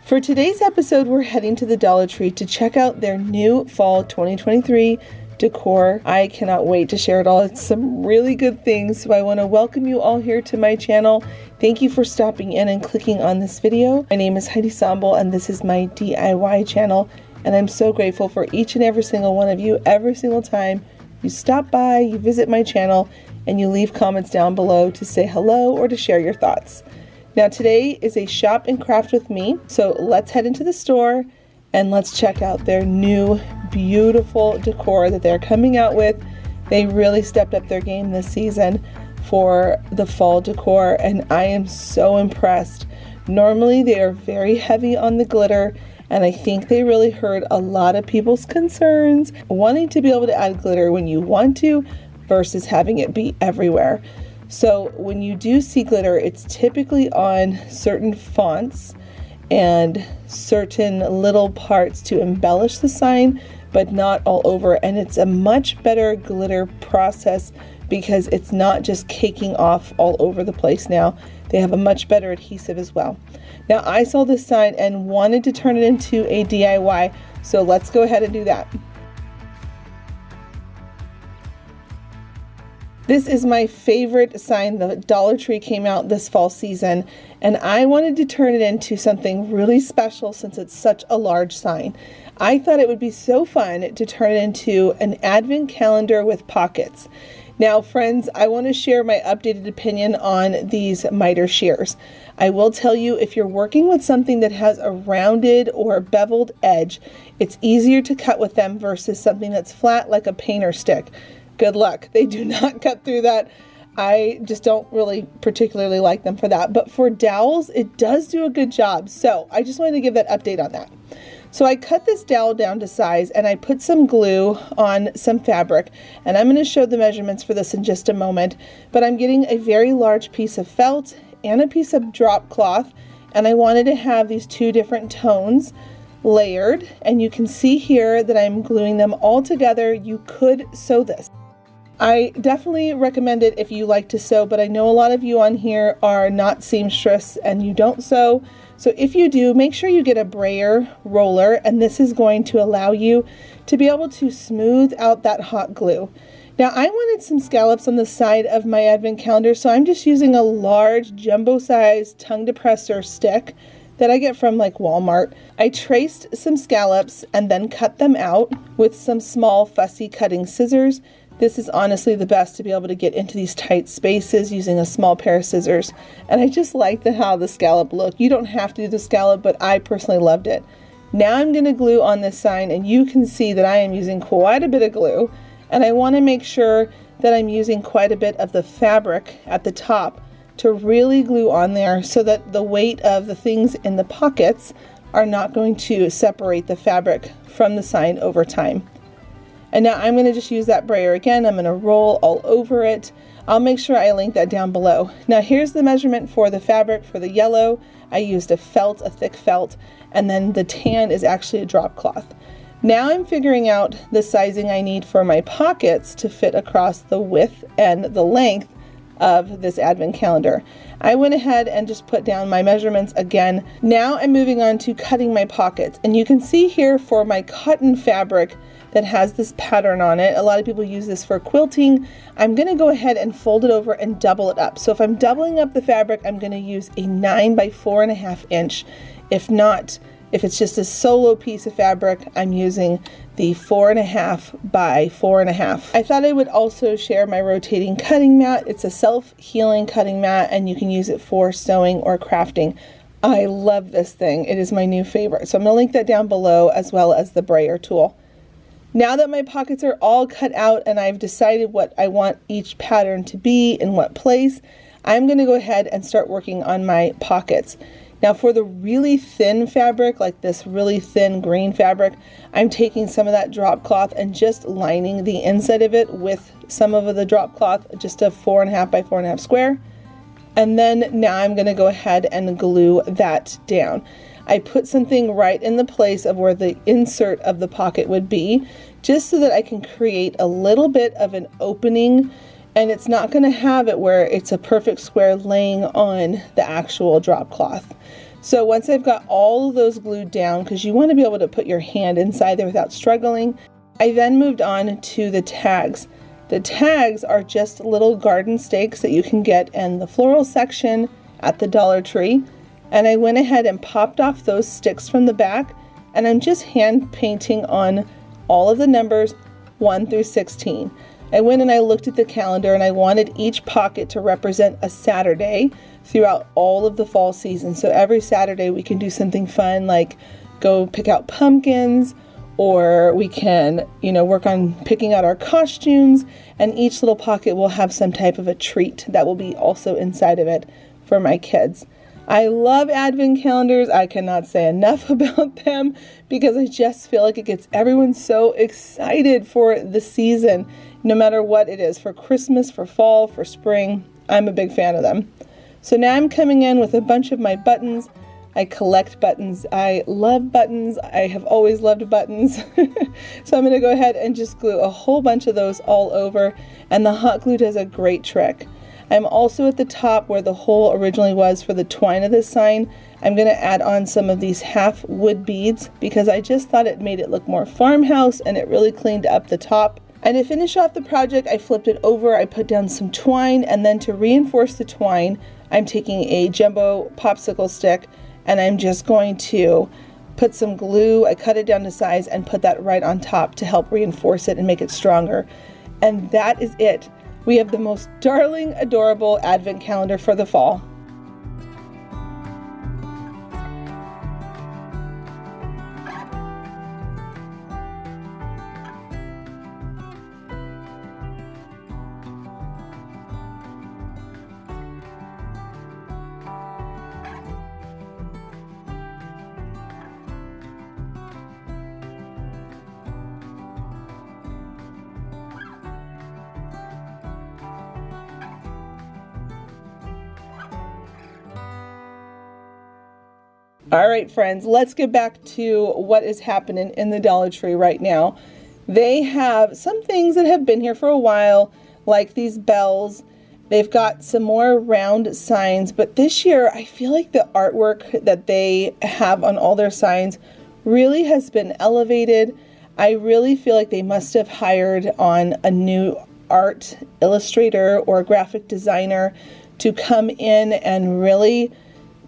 For today's episode, we're heading to the Dollar Tree to check out their new fall 2023 decor. I cannot wait to share it all. It's some really good things. So I want to welcome you all here to my channel. Thank you for stopping in and clicking on this video. My name is Heidi Sambal and this is my DIY channel. And I'm so grateful for each and every single one of you every single time you stop by, you visit my channel, and you leave comments down below to say hello or to share your thoughts. Now today is a shop and craft with me, so let's head into the store and let's check out their new beautiful decor that they're coming out with. They really stepped up their game this season for the fall decor and I am so impressed. Normally they are very heavy on the glitter and I think they really heard a lot of people's concerns wanting to be able to add glitter when you want to versus having it be everywhere. So when you do see glitter, it's typically on certain fonts and certain little parts to embellish the sign, but not all over. And it's a much better glitter process because it's not just caking off all over the place now. They have a much better adhesive as well. Now I saw this sign and wanted to turn it into a DIY, so let's go ahead and do that. This is my favorite sign. The Dollar Tree came out this fall season and I wanted to turn it into something really special since it's such a large sign. I thought it would be so fun to turn it into an advent calendar with pockets. Now friends, I want to share my updated opinion on these miter shears. I will tell you, if you're working with something that has a rounded or beveled edge, it's easier to cut with them versus something that's flat like a painter stick. Good luck. They do not cut through that. I just don't really particularly like them for that. But for dowels, it does do a good job. So I just wanted to give that update on that. So I cut this dowel down to size and I put some glue on some fabric. And I'm going to show the measurements for this in just a moment. But I'm getting a very large piece of felt and a piece of drop cloth. And I wanted to have these two different tones layered. And you can see here that I'm gluing them all together. You could sew this. I definitely recommend it if you like to sew, but I know a lot of you on here are not seamstress and you don't sew. So if you do, make sure you get a Brayer Roller, and this is going to allow you to be able to smooth out that hot glue. Now I wanted some scallops on the side of my advent calendar, so I'm just using a large jumbo size tongue depressor stick that I get from like Walmart. I traced some scallops and then cut them out with some small fussy cutting scissors. This is honestly the best to be able to get into these tight spaces using a small pair of scissors. And I just like how the scallop looked. You don't have to do the scallop, but I personally loved it. Now I'm going to glue on this sign and you can see that I am using quite a bit of glue. And I want to make sure that I'm using quite a bit of the fabric at the top to really glue on there so that the weight of the things in the pockets are not going to separate the fabric from the sign over time. And now I'm going to just use that brayer again. I'm going to roll all over it. I'll make sure I link that down below. Now here's the measurement for the fabric. For the yellow, I used a thick felt, and then the tan is actually a drop cloth. Now I'm figuring out the sizing I need for my pockets to fit across the width and the length of this advent calendar. I went ahead and just put down my measurements again. Now I'm moving on to cutting my pockets, and you can see here for my cotton fabric that has this pattern on it. A lot of people use this for quilting. I'm going to go ahead and fold it over and double it up. So if I'm doubling up the fabric, I'm going to use a 9 by 4.5 inch. If not, if it's just a solo piece of fabric, I'm using the 4.5 by 4.5. I thought I would also share my rotating cutting mat. It's a self-healing cutting mat and you can use it for sewing or crafting. I love this thing. It is my new favorite. So I'm going to link that down below as well as the brayer tool. Now that my pockets are all cut out and I've decided what I want each pattern to be in what place, I'm going to go ahead and start working on my pockets. Now for the really thin fabric, like this really thin green fabric, I'm taking some of that drop cloth and just lining the inside of it with some of the drop cloth, just a 4.5 by 4.5 square. And then now I'm going to go ahead and glue that down. I put something right in the place of where the insert of the pocket would be, just so that I can create a little bit of an opening, and it's not going to have it where it's a perfect square laying on the actual drop cloth. So once I've got all of those glued down, because you want to be able to put your hand inside there without struggling, I then moved on to the tags. The tags are just little garden stakes that you can get in the floral section at the Dollar Tree. And I went ahead and popped off those sticks from the back, and I'm just hand painting on all of the numbers 1 through 16. I went and I looked at the calendar, and I wanted each pocket to represent a Saturday throughout all of the fall season. So every Saturday we can do something fun, like go pick out pumpkins, or we can, work on picking out our costumes, and each little pocket will have some type of a treat that will be also inside of it for my kids. I love advent calendars. I cannot say enough about them because I just feel like it gets everyone so excited for the season, no matter what it is, for Christmas, for fall, for spring. I'm a big fan of them. So now I'm coming in with a bunch of my buttons. I collect buttons. I love buttons. I have always loved buttons. So I'm going to go ahead and just glue a whole bunch of those all over, and the hot glue does a great trick. I'm also at the top where the hole originally was for the twine of this sign. I'm going to add on some of these half wood beads because I just thought it made it look more farmhouse, and it really cleaned up the top. And to finish off the project, I flipped it over, I put down some twine, and then to reinforce the twine, I'm taking a jumbo popsicle stick and I'm just going to put some glue. I cut it down to size and put that right on top to help reinforce it and make it stronger. And that is it. We have the most darling, adorable advent calendar for the fall. All right, friends, let's get back to what is happening in the Dollar Tree right now. They have some things that have been here for a while, like these bells. They've got some more round signs, but this year I feel like the artwork that they have on all their signs really has been elevated. I really feel like they must have hired on a new art illustrator or graphic designer to come in and really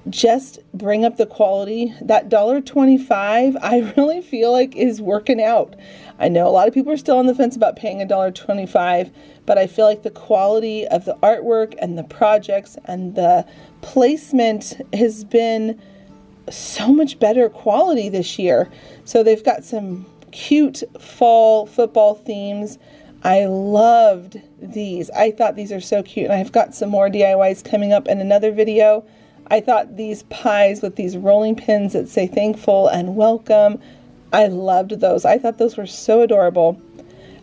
just bring up the quality. That $1.25 I really feel like is working out. I know a lot of people are still on the fence about paying $1.25, but I feel like the quality of the artwork and the projects and the placement has been so much better quality this year. So they've got some cute fall football themes. I loved these. I thought these are so cute, and I've got some more DIYs coming up in another video. I thought these pies with these rolling pins that say thankful and welcome, I loved those. I thought those were so adorable.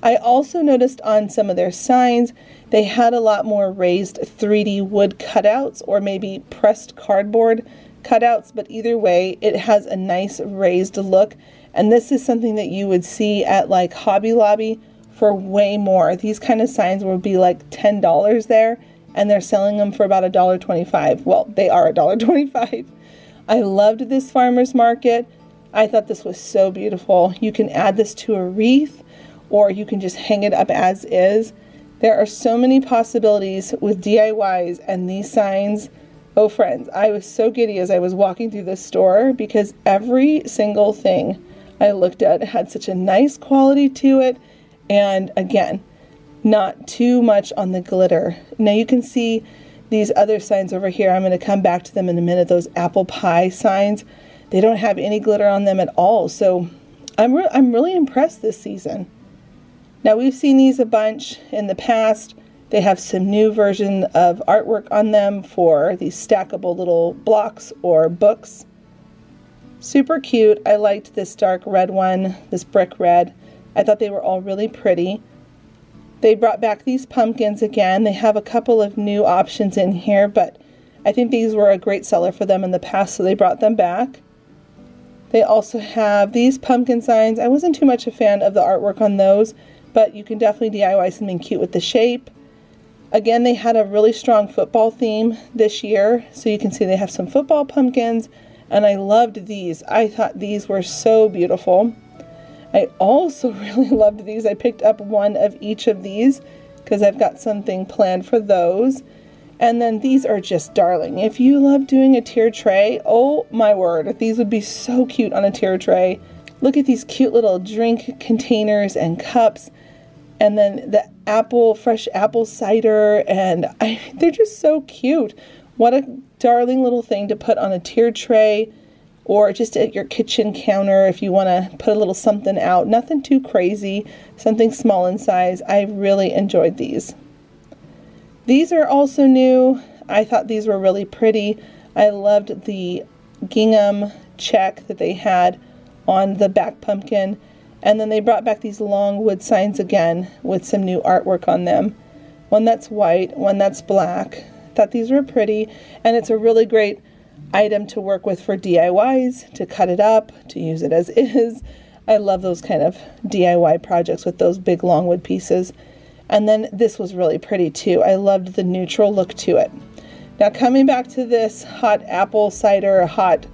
I also noticed on some of their signs, they had a lot more raised 3D wood cutouts or maybe pressed cardboard cutouts, but either way, it has a nice raised look. And this is something that you would see at like Hobby Lobby for way more. These kind of signs would be like $10 there, and they're selling them for about $1.25. Well, they are $1.25. I loved this farmer's market. I thought this was so beautiful. You can add this to a wreath, or you can just hang it up as is. There are so many possibilities with DIYs and these signs. Oh, friends, I was so giddy as I was walking through this store because every single thing I looked at had such a nice quality to it. And again, not too much on the glitter. Now you can see these other signs over here. I'm going to come back to them in a minute. Those apple pie signs, they don't have any glitter on them at all. So I'm really impressed this season. Now we've seen these a bunch in the past. They have some new version of artwork on them for these stackable little blocks or books. Super cute. I liked this dark red one, this brick red. I thought they were all really pretty. They brought back these pumpkins again. They have a couple of new options in here, but I think these were a great seller for them in the past, so they brought them back. They also have these pumpkin signs. I wasn't too much a fan of the artwork on those, but you can definitely DIY something cute with the shape. Again, they had a really strong football theme this year, so you can see they have some football pumpkins and I loved these. I thought these were so beautiful. I also really loved these. I picked up one of each of these because I've got something planned for those. And then these are just darling. If you love doing a tier tray, oh my word, these would be so cute on a tier tray. Look at these cute little drink containers and cups. And then the fresh apple cider, and they're just so cute. What a darling little thing to put on a tier tray or just at your kitchen counter if you want to put a little something out. Nothing too crazy, something small in size. I really enjoyed these. These are also new. I thought these were really pretty. I loved the gingham check that they had on the back pumpkin. And then they brought back these long wood signs again with some new artwork on them. One that's white, one that's black. Thought these were pretty, and it's a really great item to work with for DIYs, to cut it up, to use it as is. I love those kind of DIY projects with those big long wood pieces. And then this was really pretty too. I loved the neutral look to it. Now coming back to this hot apple cider, hot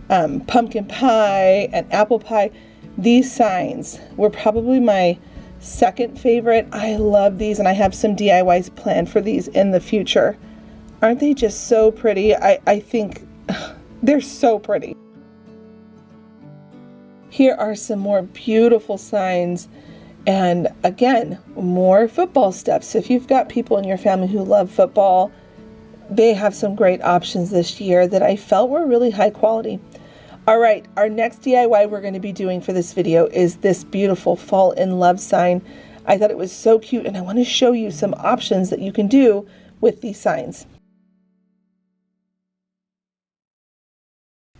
pumpkin pie, and apple pie, these signs were probably my second favorite. I love these, and I have some DIYs planned for these in the future. Aren't they just so pretty? I think they're so pretty. Here are some more beautiful signs, and again, more football stuff. So if you've got people in your family who love football, they have some great options this year that I felt were really high quality. All right, our next DIY we're going to be doing for this video is this beautiful Fall in Love sign. I thought it was so cute, and I want to show you some options that you can do with these signs.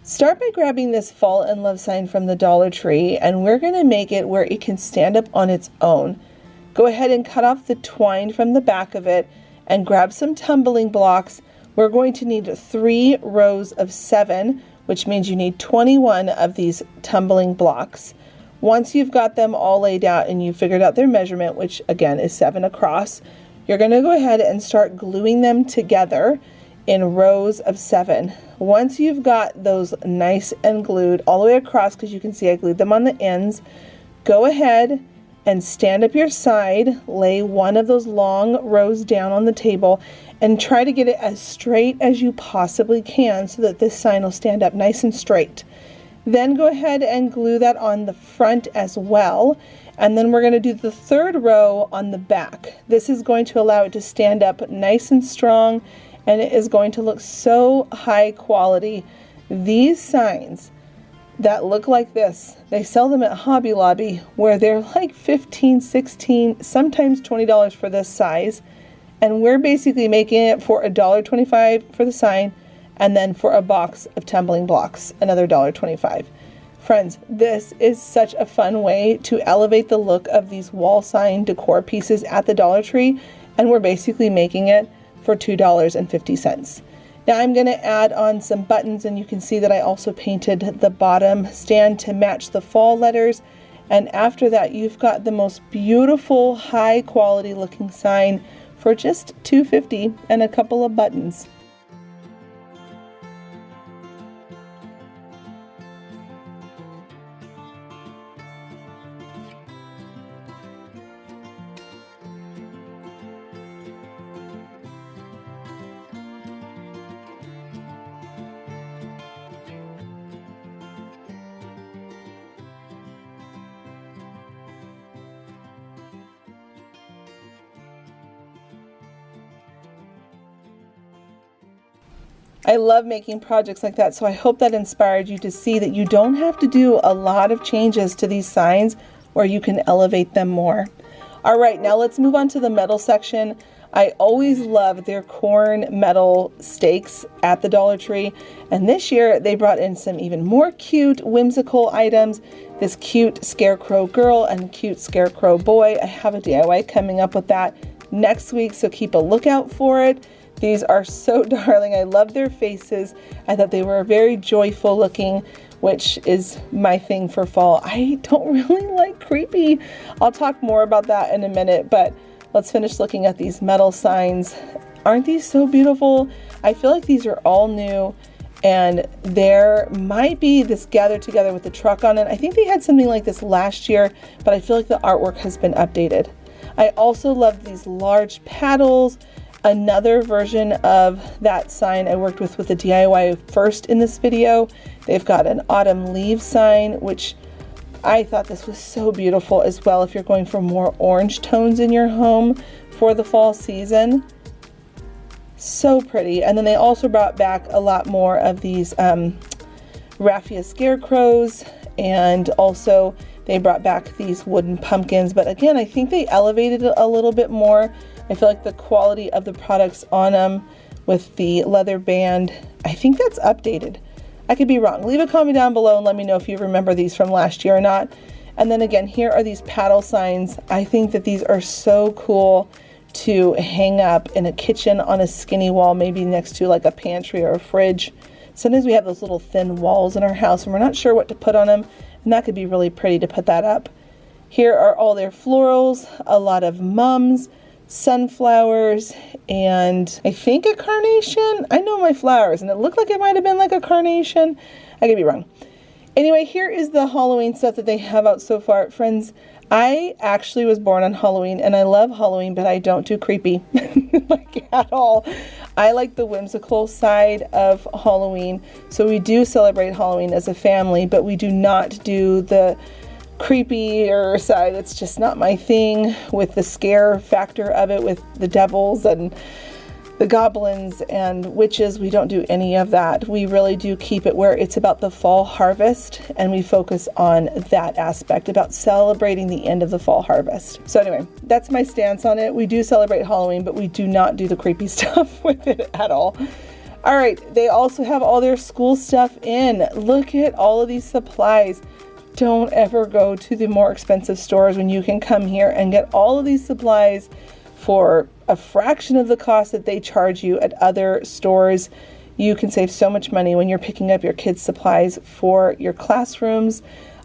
Start by grabbing this Fall in Love sign from the Dollar Tree, and we're going to make it where it can stand up on its own. Go ahead and cut off the twine from the back of it and grab some tumbling blocks. We're going to need 3 rows of 7, which means you need 21 of these tumbling blocks. Once you've got them all laid out and you've figured out their measurement, which again is 7 across, you're going to go ahead and start gluing them together in rows of 7. Once you've got those nice and glued all the way across, because you can see I glued them on the ends, go ahead and stand up your side, lay one of those long rows down on the table, and try to get it as straight as you possibly can so that this sign will stand up nice and straight. Then go ahead and glue that on the front as well, and then we're going to do the 3rd row on the back. This is going to allow it to stand up nice and strong, and it is going to look so high quality. These signs that look like this, they sell them at Hobby Lobby, where they're like $15, $16, sometimes $20 for this size. And we're basically making it for $1.25 for the sign, and then for a box of tumbling blocks, another $1.25. Friends, this is such a fun way to elevate the look of these wall sign decor pieces at the Dollar Tree, and we're basically making it for $2.50. Now I'm going to add on some buttons, and you can see that I also painted the bottom stand to match the fall letters. And after that, you've got the most beautiful, high quality looking sign for just $2.50 and a couple of buttons. I love making projects like that, so I hope that inspired you to see that you don't have to do a lot of changes to these signs, where you can elevate them more. All right, now let's move on to the metal section. I always love their corn metal stakes at the Dollar Tree, and this year they brought in some even more cute, whimsical items. This cute scarecrow girl and cute scarecrow boy. I have a DIY coming up with that next week, so keep a lookout for it. These are so darling. I love their faces. I thought they were very joyful looking, which is my thing for fall. I don't really like creepy. I'll talk more about that in a minute, but let's finish looking at these metal signs. Aren't these so beautiful? I feel like these are all new, And there might be this gathered together with the truck on it. I think they had something like this last year, but I feel like the artwork has been updated. I also love these large paddles. Another version of that sign I worked with the DIY first in this video. They've got an autumn leaf sign, which I thought this was so beautiful as well if you're going for more orange tones in your home for the fall season. So pretty. And then they also brought back a lot more of these raffia scarecrows, and also they brought back these wooden pumpkins. But again, I think they elevated it a little bit more. I feel like the quality of the products on them with the leather band, I think that's updated. I could be wrong. Leave a comment down below and let me know if you remember these from last year or not. And then again, here are these paddle signs. I think that these are so cool to hang up in a kitchen on a skinny wall, maybe next to like a pantry or a fridge. Sometimes we have those little thin walls in our house and we're not sure what to put on them, and that could be really pretty to put that up. Here are all their florals, a lot of mums, sunflowers, and I think a carnation. I know my flowers and it looked like it might have been like a carnation. I could be wrong. Anyway, here is the Halloween stuff that they have out so far. Friends, I actually was born on Halloween and I love Halloween, but I don't do creepy like at all. I like the whimsical side of Halloween. So we do celebrate Halloween as a family, but we do not do the creepier side. It's just not my thing, with the scare factor of it, with the devils and the goblins and witches. We don't do any of that. We really do keep it where it's about the fall harvest, and we focus on that aspect, about celebrating the end of the fall harvest. So anyway, that's my stance on it. We do celebrate Halloween, but we do not do the creepy stuff with it at all. All right, they also have all their school stuff in. Look at all of these supplies. Don't ever go to the more expensive stores when you can come here and get all of these supplies for a fraction of the cost that they charge you at other stores. You can save so much money when you're picking up your kids' supplies for your classrooms.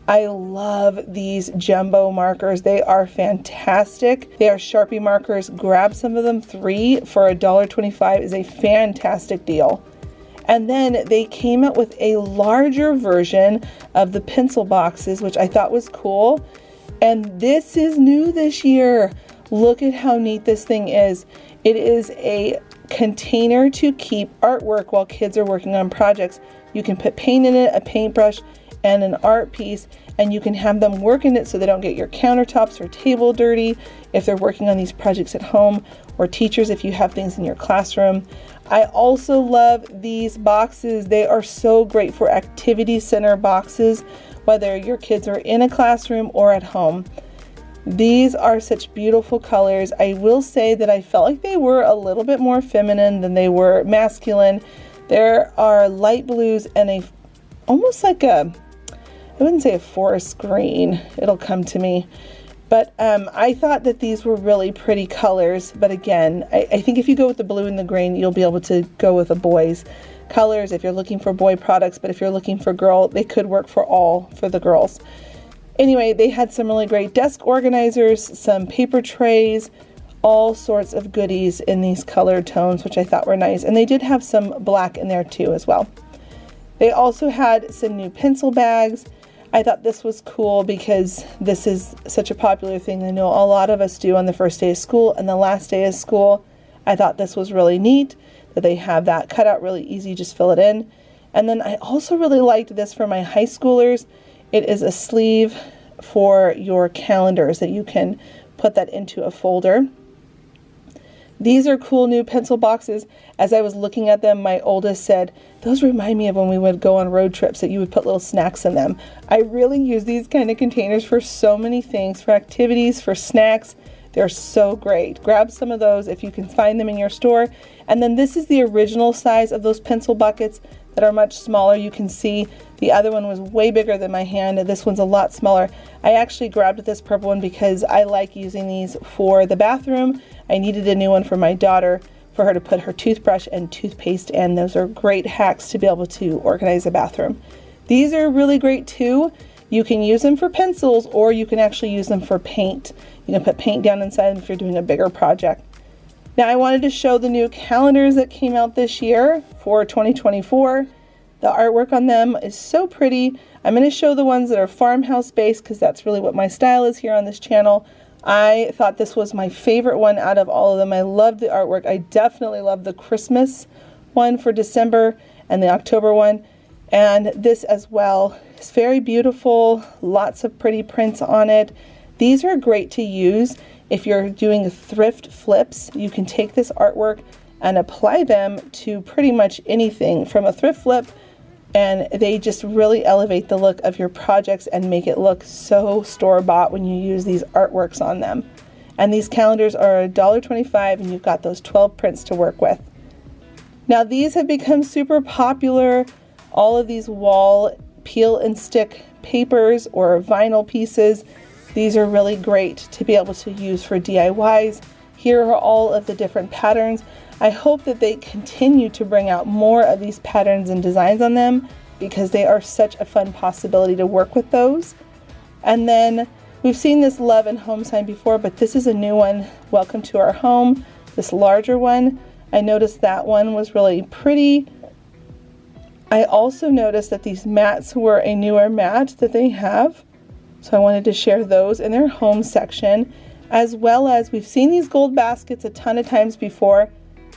I love these jumbo markers. They are fantastic. They are Sharpie markers. Grab some of them. 3 for $1.25 is a fantastic deal. And then they came out with a larger version of the pencil boxes, which I thought was cool. And this is new this year. Look at how neat this thing is. It is a container to keep artwork while kids are working on projects. You can put paint in it, a paintbrush, and an art piece, and you can have them work in it so they don't get your countertops or table dirty if they're working on these projects at home, or teachers if you have things in your classroom. I also love these boxes. They are so great for activity center boxes, whether your kids are in a classroom or at home. These are such beautiful colors. I will say that I felt like they were a little bit more feminine than they were masculine. There are light blues and almost like I wouldn't say a forest green. It'll come to me. But I thought that these were really pretty colors. But again, I think if you go with the blue and the green, you'll be able to go with the boys' colors if you're looking for boy products. But if you're looking for girl, they could work for the girls. Anyway, they had some really great desk organizers, some paper trays, all sorts of goodies in these color tones, which I thought were nice. And they did have some black in there too as well. They also had some new pencil bags. I thought this was cool because this is such a popular thing. I know a lot of us do on the first day of school and the last day of school. I thought this was really neat that they have that cut out really easy, just fill it in. And then I also really liked this for my high schoolers. It is a sleeve for your calendars that you can put that into a folder. These are cool new pencil boxes. As I was looking at them, my oldest said, those remind me of when we would go on road trips that you would put little snacks in them. I really use these kind of containers for so many things, for activities, for snacks. They're so great. Grab some of those if you can find them in your store. And then this is the original size of those pencil buckets that are much smaller. You can see the other one was way bigger than my hand, and this one's a lot smaller. I actually grabbed this purple one because I like using these for the bathroom. I needed a new one for my daughter for her to put her toothbrush and toothpaste in. Those are great hacks to be able to organize a bathroom. These are really great too. You can use them for pencils, or you can actually use them for paint. You can put paint down inside them if you're doing a bigger project. Now I wanted to show the new calendars that came out this year for 2024. The artwork on them is so pretty. I'm going to show the ones that are farmhouse based because that's really what my style is here on this channel. I thought this was my favorite one out of all of them. I loved the artwork. I definitely love the Christmas one for December and the October one. And this as well is very beautiful. Lots of pretty prints on it. These are great to use if you're doing thrift flips. You can take this artwork and apply them to pretty much anything from a thrift flip, and they just really elevate the look of your projects and make it look so store-bought when you use these artworks on them. And these calendars are $1.25, and you've got those 12 prints to work with. Now these have become super popular. All of these wall peel and stick papers or vinyl pieces, these are really great to be able to use for DIYs. Here are all of the different patterns. I hope that they continue to bring out more of these patterns and designs on them because they are such a fun possibility to work with those. And then we've seen this love and home sign before, but this is a new one. Welcome to our home, this larger one. I noticed that one was really pretty. I also noticed that these mats were a newer mat that they have. So I wanted to share those in their home section, as well as we've seen these gold baskets a ton of times before,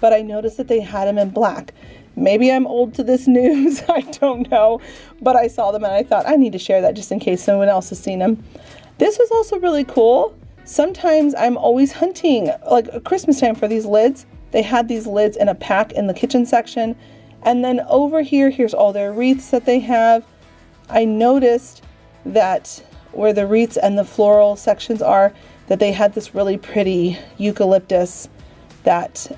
but I noticed that they had them in black. Maybe I'm old to this news, I don't know, but I saw them and I thought I need to share that just in case someone else has seen them. This was also really cool. Sometimes I'm always hunting, like a Christmas time, for these lids. They had these lids in a pack in the kitchen section. And then over here, here's all their wreaths that they have. I noticed that where the wreaths and the floral sections are, that they had this really pretty eucalyptus that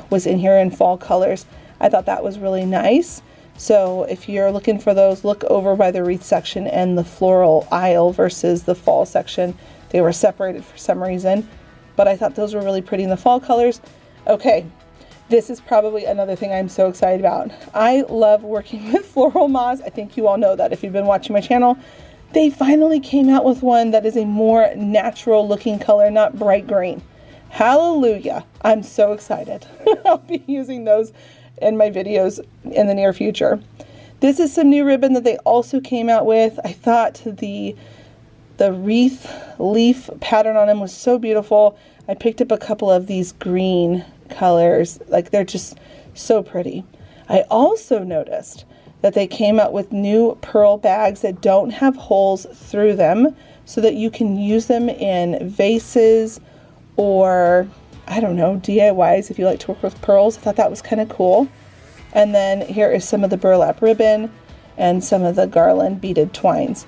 was in here in fall colors. I thought that was really nice. So if you're looking for those, look over by the wreath section and the floral aisle versus the fall section. They were separated for some reason, but I thought those were really pretty in the fall colors. Okay, this is probably another thing I'm so excited about. I love working with floral moss. I think you all know that if you've been watching my channel. They finally came out with one that is a more natural looking color, not bright green. Hallelujah. I'm so excited. I'll be using those in my videos in the near future. This is some new ribbon that they also came out with. I thought the wreath leaf pattern on them was so beautiful. I picked up a couple of these green colors. Like, they're just so pretty. I also noticed that they came out with new pearl bags that don't have holes through them so that you can use them in vases or, I don't know, DIYs if you like to work with pearls. I thought that was kind of cool. And then here is some of the burlap ribbon and some of the garland beaded twines.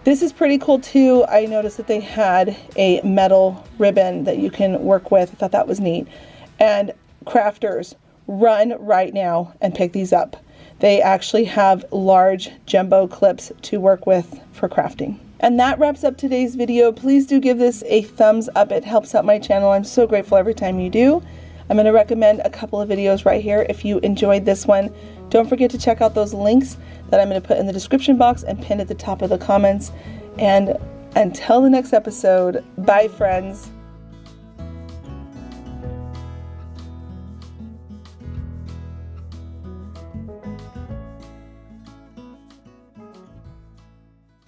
This is pretty cool too. I noticed that they had a metal ribbon that you can work with. I thought that was neat. And crafters, run right now and pick these up. They actually have large jumbo clips to work with for crafting. And that wraps up today's video. Please do give this a thumbs up. It helps out my channel. I'm so grateful every time you do. I'm going to recommend a couple of videos right here if you enjoyed this one. Don't forget to check out those links that I'm going to put in the description box and pin at the top of the comments. And until the next episode, bye friends.